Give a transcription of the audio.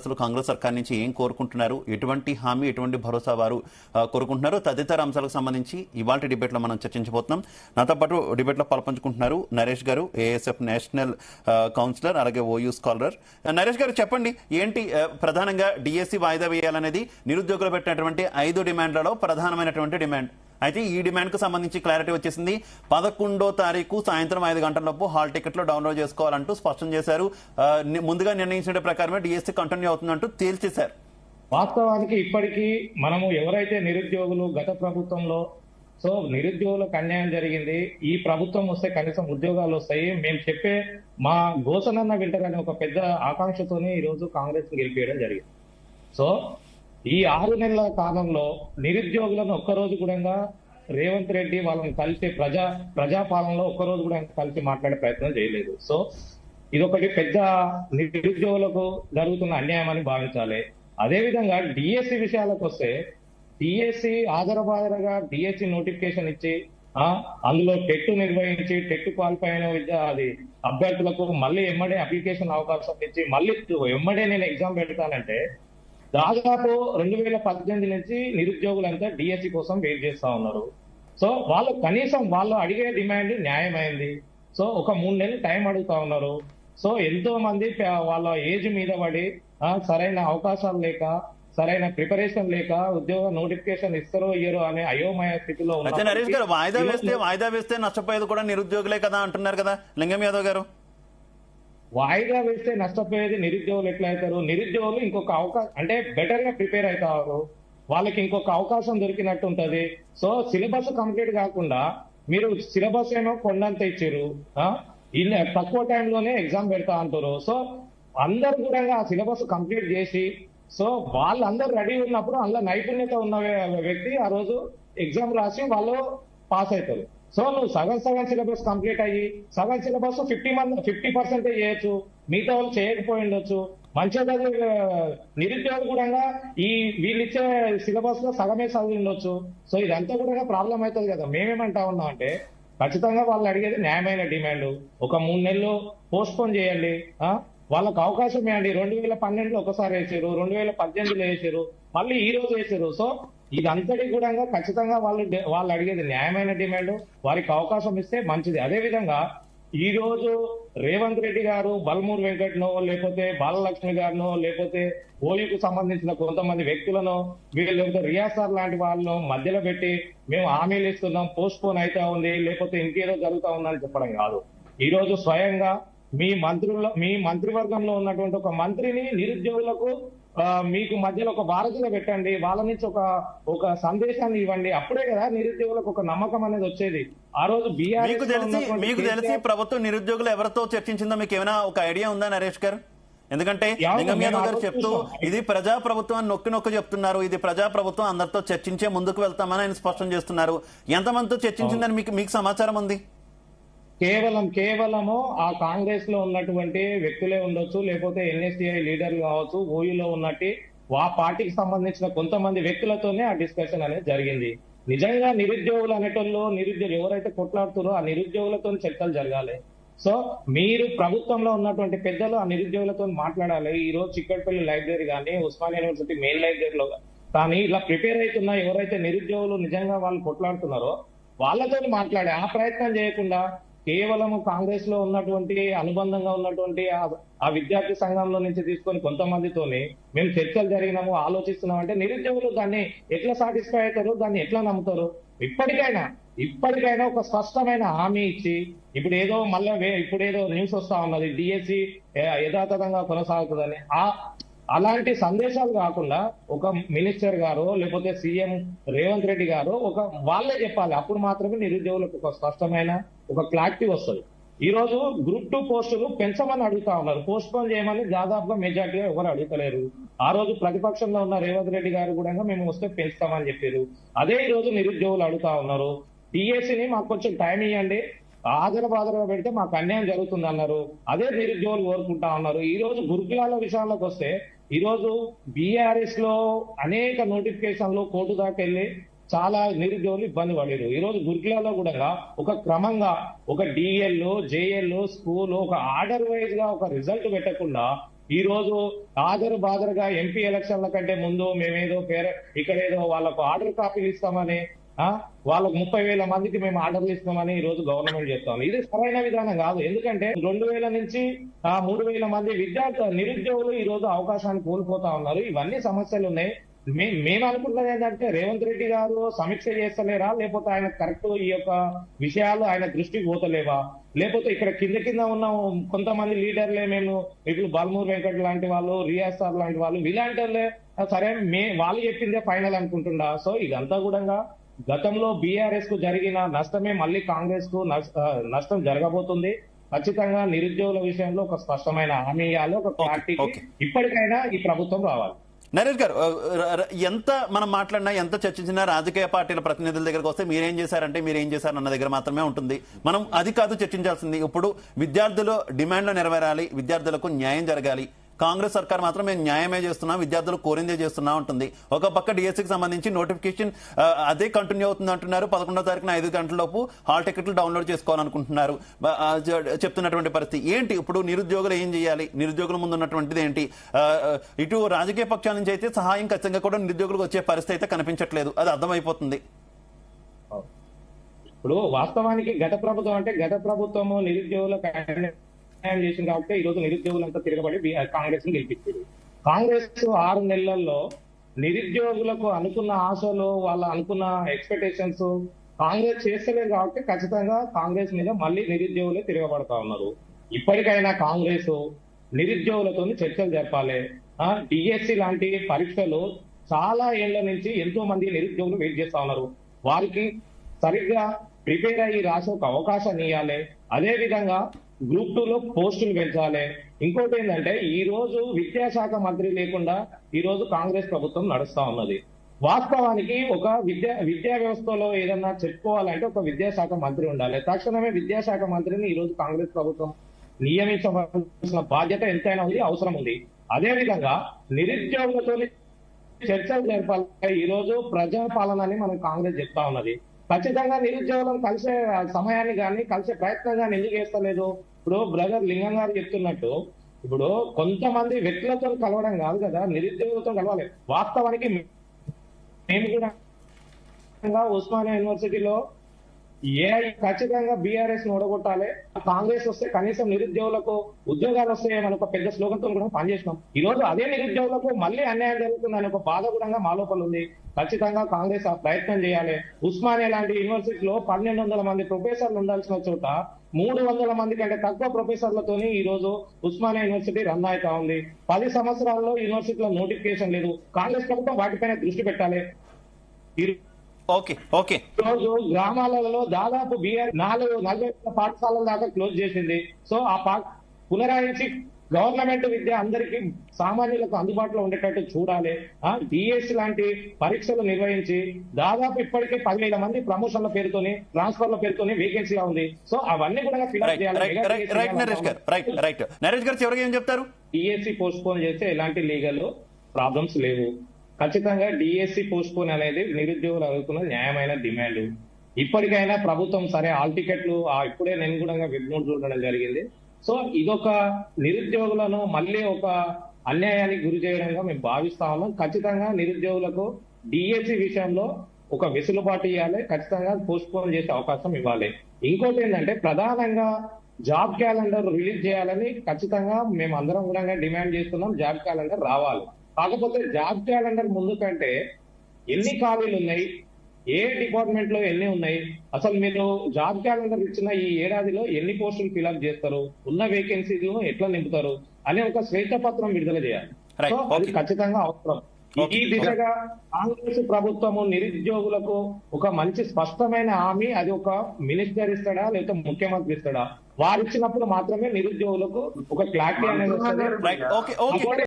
అసలు కాంగ్రెస్ సర్కార్ నుంచి ఏం కోరుకుంటున్నారు, ఎటువంటి హామీ ఎటువంటి భరోసా వారు కోరుకుంటున్నారు తదితర అంశాలకు సంబంధించి ఇవాళ డిబేట్ లో మనం చర్చించబోతున్నాం. నాతో పాటు డిబేట్ లో పాల్పంచుకుంటున్నారు నరేష్ గారు, ఏఎస్ఎఫ్ నేషనల్ కౌన్సిలర్, అలాగే ఓయూ స్కాలర్. నరేష్ గారు చెప్పండి, ఏంటి ప్రధానంగా డిఎస్సి వాయిదా వేయాలనేది నిరుద్యోగులు పెట్టినటువంటి 5 డిమాండ్లలో ప్రధానమైనటువంటి డిమాండ్. అయితే ఈ డిమాండ్ కు సంబంధించి క్లారిటీ వచ్చేసింది. 11వ తారీఖు సాయంత్రం 5 గంటలలోపు హాల్ టికెట్లు డౌన్లోడ్ చేసుకోవాలంటూ స్పష్టం చేశారు. ముందుగా నిర్ణయించిన ప్రకారమే డిఎస్సి కంటిన్యూ అవుతుందంటూ తేల్చేశారు. వాస్తవానికి ఇప్పటికీ మనము ఎవరైతే నిరుద్యోగులు గత ప్రభుత్వంలో నిరుద్యోగులకు అన్యాయం జరిగింది, ఈ ప్రభుత్వం వస్తే కనీసం ఉద్యోగాలు వస్తాయి, మేము చెప్పే మా గోసనన్న వింటారనే ఒక పెద్ద ఆకాంక్షతోనే ఈ రోజు కాంగ్రెస్ గెలిపేయడం జరిగింది. ఈ 6 నెలల కాలంలో నిరుద్యోగులను ఒక్కరోజు కూడా రేవంత్ రెడ్డి వాళ్ళని కలిసి ప్రజాపాలనలో ఒక్కరోజు కూడా కలిసి మాట్లాడే ప్రయత్నం చేయలేదు. ఇదొకటి పెద్ద నిరుద్యోగులకు జరుగుతున్న అన్యాయం అని భావించాలి. అదేవిధంగా డిఎస్సి విషయాలకు వస్తే, డిఎస్సి ఆధారబాధరగా డిఎస్సి నోటిఫికేషన్ ఇచ్చి అందులో టెట్ నిర్వహించి టెట్ క్వాలిఫై అయిన అభ్యర్థులకు మళ్ళీ ఎమ్మడే అప్లికేషన్ అవకాశం ఇచ్చి మళ్ళీ ఎమ్మడే నేను ఎగ్జామ్ పెడతానంటే దాదాపు 2018 నుంచి నిరుద్యోగులంతా డిఎస్సి కోసం వెయిట్ చేస్తా ఉన్నారు. వాళ్ళు కనీసం వాళ్ళు అడిగే డిమాండ్ న్యాయమైంది. ఒక 3 నెలలు టైం అడుగుతా ఉన్నారు. ఎంతో మంది వాళ్ళ ఏజ్ మీద పడి సరైన అవకాశాలు లేక, సరైన ప్రిపరేషన్ లేక ఉద్యోగ నోటిఫికేషన్ ఇస్తారో ఇయ్యరో అనే అయోమయ స్థితిలో ఉన్నారు. నరేష్ గారు, వాయిదా వేస్తే నష్టపోయేది కూడా నిరుద్యోగులే కదా అంటున్నారు కదా లింగం యాదవ్ గారు. వాయిదా వేస్తే నష్టపోయేది నిరుద్యోగులు ఎట్లా అవుతారు? నిరుద్యోగులు ఇంకొక అవకాశం అంటే బెటర్ గా ప్రిపేర్ అవుతారు, వాళ్ళకి ఇంకొక అవకాశం దొరికినట్టు ఉంటది. సిలబస్ కంప్లీట్ కాకుండా మీరు సిలబస్ ఏమో కొండంత ఇచ్చారు, తక్కువ టైంలోనే ఎగ్జామ్ పెడతా అంటారు. అందరు కూడా ఆ సిలబస్ కంప్లీట్ చేసి వాళ్ళందరూ రెడీ ఉన్నప్పుడు అందులో నైపుణ్యత ఉన్న వ్యక్తి ఆ రోజు ఎగ్జామ్ రాసి వాళ్ళు పాస్ అవుతారు. నువ్వు సగం సిలబస్ కంప్లీట్ అయ్యి సగం సిలబస్ 50% చేయొచ్చు, మిగతా వాళ్ళు చేయకపోయి ఉండొచ్చు. మంచిగా నిరుద్యోగులు కూడా వీళ్ళు ఇచ్చే సిలబస్ లో సగమే చదివి ఉండొచ్చు. ఇదంతా కూడా ప్రాబ్లం అవుతుంది కదా. మేమేమంటా ఉన్నాం అంటే, ఖచ్చితంగా వాళ్ళు అడిగేది న్యాయమైన డిమాండ్. ఒక 3 నెలలు పోస్ట్ పోన్ చేయండి, వాళ్ళకు అవకాశం ఇవ్వండి. 2012లో ఒకసారి వేసారు, 2018లో వేసారు, మళ్ళీ ఈ రోజు వేసారు. ఇదంతటి కూడా ఖచ్చితంగా వాళ్ళు అడిగేది న్యాయమైన డిమాండ్. వారికి అవకాశం ఇస్తే మంచిది. అదేవిధంగా ఈ రోజు రేవంత్ రెడ్డి గారు బల్మూర్ వెంకట్నో, లేకపోతే బాలలక్ష్మి గారినో, లేకపోతే ఓయూకు సంబంధించిన కొంతమంది వ్యక్తులను, లేకపోతే రియాజ్ సార్ లాంటి వాళ్ళను మధ్యలో పెట్టి మేము హామీలు ఇస్తున్నాం, పోస్ట్ పోన్ అవుతా ఉంది, లేకపోతే ఇంకేదో జరుగుతా ఉందని చెప్పడం కాదు. ఈ రోజు స్వయంగా మీ మంత్రివర్గంలో ఉన్నటువంటి ఒక మంత్రిని నిరుద్యోగులకు మీకు మధ్యలో ఒక వారధిగా పెట్టండి, వాళ్ళ నుంచి ఒక సందేశాన్ని ఇవ్వండి. అప్పుడే కదా నిరుద్యోగులకు ఒక నమ్మకం అనేది వచ్చేది. ఆ రోజు మీకు తెలిసి ప్రభుత్వం నిరుద్యోగులు ఎవరితో చర్చించిందో మీకు ఏమైనా ఒక ఐడియా ఉందా నరేష్ గారు? ఎందుకంటే లింగం యాదవ్ గారు చెప్తూ ఇది ప్రజా ప్రభుత్వం నొక్కి చెప్తున్నారు, ఇది ప్రజా ప్రభుత్వం అందరితో చర్చించే ముందుకు వెళ్తామని ఆయన స్పష్టం చేస్తున్నారు. ఎంతమందితో చర్చించిందని మీకు సమాచారం ఉంది? కేవలము ఆ కాంగ్రెస్ లో ఉన్నటువంటి వ్యక్తులే ఉండొచ్చు, లేకపోతే ఎన్ఎస్టీఐ లీడర్లు కావచ్చు, ఓయూలో ఉన్నట్టు ఆ పార్టీకి సంబంధించిన కొంతమంది వ్యక్తులతోనే ఆ డిస్కషన్ అనేది జరిగింది. నిజంగా నిరుద్యోగులు అనేటోళ్ళు, నిరుద్యోగులు ఎవరైతే కొట్లాడుతారో ఆ నిరుద్యోగులతో చర్చలు జరగాలి. మీరు ప్రభుత్వంలో ఉన్నటువంటి పెద్దలు ఆ నిరుద్యోగులతో మాట్లాడాలి. ఈ రోజు చిక్కడపల్లి లైబ్రరీ కానీ, ఉస్మానియా యూనివర్సిటీ మెయిన్ లైబ్రరీలో కానీ ఇలా ప్రిపేర్ అవుతున్న ఎవరైతే నిరుద్యోగులు నిజంగా వాళ్ళు కొట్లాడుతున్నారో వాళ్ళతో మాట్లాడే ఆ ప్రయత్నం చేయకుండా కేవలం కాంగ్రెస్ లో ఉన్నటువంటి అనుబంధంగా ఉన్నటువంటి ఆ విద్యార్థి సంఘంలో నుంచి తీసుకొని కొంతమందితోని మేము చర్చలు జరిగినాము, ఆలోచిస్తున్నాం అంటే నిరుద్యోగులు దాన్ని ఎట్లా సాటిస్ఫై అవుతారు, దాన్ని ఎట్లా నమ్ముతారు? ఇప్పటికైనా ఒక స్పష్టమైన హామీ ఇచ్చి, ఇప్పుడేదో న్యూస్ వస్తా ఉన్నది డిఎస్సి యథాతథంగా కొనసాగుతుందని, అలాంటి సందేశాలు కాకుండా ఒక మినిస్టర్ గారు లేకపోతే సీఎం రేవంత్ రెడ్డి గారు వాళ్ళే చెప్పాలి. అప్పుడు మాత్రమే నిరుద్యోగులకు ఒక స్పష్టమైన ఒక క్లారిటీ వస్తుంది. ఈ రోజు గ్రూప్ 2 పోస్టులు పెంచమని అడుగుతా ఉన్నారు, పోస్ట్ పోన్ చేయమని దాదాపుగా మెజార్టీగా ఎవరు అడుగుతలేరు. ఆ రోజు ప్రతిపక్షంలో ఉన్న రేవంత్ రెడ్డి గారు కూడా మేము వస్తే పెంచుతామని చెప్పారు. అదే ఈ రోజు నిరుద్యోగులు అడుగుతా ఉన్నారు, డిఎస్సిని మాకు కొంచెం టైం ఇవ్వండి, ఆదరబాదరగా పెడితే మాకు అన్యాయం జరుగుతుంది అన్నారు. అదే నిరుద్యోగులు కోరుకుంటా ఉన్నారు. ఈ రోజు గురుకులాల విషయాలకు వస్తే, ఈ రోజు బీఆర్ఎస్ లో అనేక నోటిఫికేషన్లు కోర్టు దాకా వెళ్ళి చాలా నిరుద్యోగులు ఇబ్బంది పడారు. ఈ రోజు గురుకులాల్లో కూడా ఒక క్రమంగా ఒక డిఎల్, జేఎల్, స్కూల్ ఒక ఆర్డర్ వైజ్ గా ఒక రిజల్ట్ పెట్టకుండా ఈ రోజు హాజరు బాజరుగా ఎంపీ ఎలక్షన్ల కంటే ముందు మేమేదో ఇక్కడేదో వాళ్ళకు ఆర్డర్ కాపీలు ఇస్తామని వాళ్ళకు 30,000 మందికి మేము ఆర్డర్లు ఇస్తామని ఈ రోజు గవర్నమెంట్ చెప్తాం. ఇది సరైన విధానం కాదు. ఎందుకంటే 2,000 నుంచి 3,000 మంది నిరుద్యోగులు ఈ రోజు అవకాశాన్ని కోల్పోతా ఉన్నారు. ఇవన్నీ సమస్యలు ఉన్నాయి. మేము అనుకుంటున్నది ఏంటంటే రేవంత్ రెడ్డి గారు సమీక్ష చేస్తలేరా, లేకపోతే ఆయన కరెక్ట్ ఈ యొక్క విషయాలు ఆయన దృష్టికి పోతలేవా, లేకపోతే ఇక్కడ కింద ఉన్న కొంతమంది లీడర్లే మేము ఇప్పుడు బల్మూర్ వెంకట్ లాంటి వాళ్ళు, రియాజ్ సార్ లాంటి వాళ్ళు, ఇలాంటి వాళ్ళే సరే వాళ్ళు చెప్పిందే ఫైనల్ అనుకుంటుండా. సో ఇదంతా కూడా గతంలో బీఆర్ఎస్ కు జరిగిన నష్టమే మళ్ళీ కాంగ్రెస్ కు నష్టం జరగబోతుంది. ఖచ్చితంగా నిరుద్యోగుల విషయంలో ఒక స్పష్టమైన హామీ ఇవ్వాలి, ఒక క్లారిటీకి ఇప్పటికైనా ఈ ప్రభుత్వం రావాలి. నరేష్ గారు, ఎంత మనం మాట్లాడినా ఎంత చర్చించినా రాజకీయ పార్టీల ప్రతినిధుల దగ్గరకు వస్తే మీరేం చేశారంటే మీరేం చేశారు అన్న దగ్గర మాత్రమే ఉంటుంది. మనం అది కాదు చర్చించాల్సింది. ఇప్పుడు విద్యార్థుల డిమాండ్లు నెరవేరాలి, విద్యార్థులకు న్యాయం జరగాలి. కాంగ్రెస్ సర్కార్ మాత్రం మేము న్యాయమే చేస్తున్నాం, విద్యార్థులు కోరిందే చేస్తున్నా ఉంటుంది. ఒక పక్క డిఎస్సికి సంబంధించి నోటిఫికేషన్ అదే కంటిన్యూ అవుతుంది అంటున్నారు. 11వ తారీఖున 5 గంటలలోపు హాల్ టికెట్లు డౌన్లోడ్ చేసుకోవాలనుకుంటున్నారు చెప్తున్నటువంటి పరిస్థితి ఏంటి? ఇప్పుడు నిరుద్యోగులు ఏం చేయాలి? నిరుద్యోగుల ముందు ఉన్నటువంటిది ఏంటి? ఇటు రాజకీయ పక్షాల నుంచి అయితే సహాయం ఖచ్చితంగా కూడా నిరుద్యోగులకు వచ్చే పరిస్థితి అయితే కనిపించట్లేదు. అది అర్థమైపోతుంది. ఇప్పుడు వాస్తవానికి గత ప్రభుత్వము నిరుద్యోగులకు చేసింది కాబట్టి ఈ రోజు నిరుద్యోగులంతా తిరగబడి కాంగ్రెస్ ని గెలిపించారు. కాంగ్రెస్ 6 నెలల్లో నిరుద్యోగులకు అనుకున్న ఆశలు, వాళ్ళ అనుకున్న ఎక్స్పెక్టేషన్స్ కాంగ్రెస్ చేస్తలేదు కాబట్టి ఖచ్చితంగా కాంగ్రెస్ మీద మళ్ళీ నిరుద్యోగులే తిరగబడతా ఉన్నారు. ఇప్పటికైనా కాంగ్రెస్ నిరుద్యోగులతో చర్చలు జరపాలి. డిఎస్సి లాంటి పరీక్షలు చాలా ఏళ్ల నుంచి ఎంతో మంది నిరుద్యోగులు వెయిట్ చేస్తా ఉన్నారు. వారికి సరిగ్గా ప్రిపేర్ అయ్యి రాసే ఒక అవకాశాన్ని ఇవ్వాలి. అదే విధంగా గ్రూప్ 2 లో పోస్టులు పెంచాలి. ఇంకోటి ఏంటంటే ఈ రోజు విద్యాశాఖ మంత్రి లేకుండా ఈ రోజు కాంగ్రెస్ ప్రభుత్వం నడుస్తా ఉన్నది. వాస్తవానికి ఒక విద్యా వ్యవస్థలో ఏదన్నా చెప్పుకోవాలంటే ఒక విద్యాశాఖ మంత్రి ఉండాలి. తక్షణమే విద్యాశాఖ మంత్రిని ఈ రోజు కాంగ్రెస్ ప్రభుత్వం నియమించవలసిన బాధ్యత ఎంతైనా ఉంది, అవసరం ఉంది. అదే విధంగా నిరుద్యోగులతో చర్చలు జరపాలి. ఈ రోజు ప్రజాపాలనని మనం కాంగ్రెస్ చెప్తా ఉన్నది. ఖచ్చితంగా నిరుద్యోగులను కలిసే సమయాన్ని కానీ కలిసే ప్రయత్నం కానీ ఎందుకు చేస్తలేదు? ఇప్పుడు బ్రదర్ లింగం గారు చెప్తున్నట్టు ఇప్పుడు కొంతమంది వ్యక్తులతో కలవడం కాదు కదా, నిరుద్యోగులతో కలవాలి. వాస్తవానికి మేము కూడా ఉస్మానియా యూనివర్సిటీలో ఖచ్చితంగా బీఆర్ఎస్ ను ఓడగొట్టాలి, కాంగ్రెస్ వస్తే కనీసం నిరుద్యోగులకు ఉద్యోగాలు వస్తాయని ఒక పెద్ద స్లోగన్ తో కూడా పనిచేసినాం. ఈ రోజు అదే నిరుద్యోగులకు మళ్ళీ అన్యాయం జరుగుతుందని ఒక బాధ కూడా మా లోపల ఉంది. ఖచ్చితంగా కాంగ్రెస్ ఆ ప్రయత్నం చేయాలి. ఉస్మానియా లాంటి యూనివర్సిటీలో 1,200 మంది ప్రొఫెసర్లు ఉండాల్సిన చోట 300 మంది కంటే తక్కువ ప్రొఫెసర్లతోని ఈ రోజు ఉస్మానియా యూనివర్సిటీ రన్ అవుతా ఉంది. 10 సంవత్సరాల్లో యూనివర్సిటీలో నోటిఫికేషన్ లేదు. కాంగ్రెస్ ప్రభుత్వం వాటిపైన దృష్టి పెట్టాలి. రోజు గ్రామాలలో దాదాపు 40 పాఠశాలల దాకా క్లోజ్ చేసింది. సో ఆ పునరాయించి గవర్నమెంట్ విద్య అందరికీ సామాన్యులకు అందుబాటులో ఉండేటట్టు చూడాలి. డిఎస్సి లాంటి పరీక్షలు నిర్వహించి దాదాపు ఇప్పటికే 10,000 మంది ప్రమోషన్ల పేరుతోని, ట్రాన్స్ఫర్ల పేరుతోని వేకెన్సీగా ఉంది. సో అవన్నీ కూడా ఫిల్అప్ చేయాలి. డిఎస్సి పోస్ట్ పోన్ చేస్తే ఎలాంటి లీగల్ ప్రాబ్లమ్స్ లేవు. ఖచ్చితంగా డిఎస్సి పోస్ట్ పోన్ అనేది నిరుద్యోగులు అడుగుతున్న న్యాయమైన డిమాండ్. ఇప్పటికైనా ప్రభుత్వం సరే హాల్ టికెట్లు ఇప్పుడే నేను కూడా వెబ్నోట్ చూడడం జరిగింది. సో ఇదొక నిరుద్యోగులను మళ్ళీ ఒక అన్యాయానికి గురి చేయడంగా మేము భావిస్తా ఉన్నాం. ఖచ్చితంగా నిరుద్యోగులకు డిఎస్సి విషయంలో ఒక వెసులుబాటు ఇవ్వాలి, ఖచ్చితంగా పోస్ట్ పోన్ చేసే అవకాశం ఇవ్వాలి. ఇంకోటి ఏంటంటే ప్రధానంగా జాబ్ క్యాలెండర్ రిలీజ్ చేయాలని ఖచ్చితంగా మేము అందరం కూడా డిమాండ్ చేస్తున్నాం. జాబ్ క్యాలెండర్ రావాలి. కాకపోతే జాబ్ క్యాలెండర్ ముందు కంటే ఎన్ని ఖాళీలు ఉన్నాయి, ఏ డిపార్ట్మెంట్ లో ఎన్ని ఉన్నాయి, అసలు మీరు జాబ్ క్యాలెండర్ ఇచ్చిన ఈ ఏడాదిలో ఎన్ని పోస్టులు ఫిల్అప్ చేస్తారు, ఉన్న వేకెన్సీలను ఎట్లా నింపుతారు అనే ఒక శ్వేతపత్రం విడుదల చేయాలి. సో అది ఖచ్చితంగా అవసరం. ఈ దిశగా కాంగ్రెస్ ప్రభుత్వము నిరుద్యోగులకు ఒక మంచి స్పష్టమైన హామీ, అది ఒక మినిస్టర్ ఇస్తాడా లేకపోతే ముఖ్యమంత్రి ఇస్తాడా, వారు ఇచ్చినప్పుడు మాత్రమే నిరుద్యోగులకు ఒక క్లారిటీ అనేది వస్తుంది.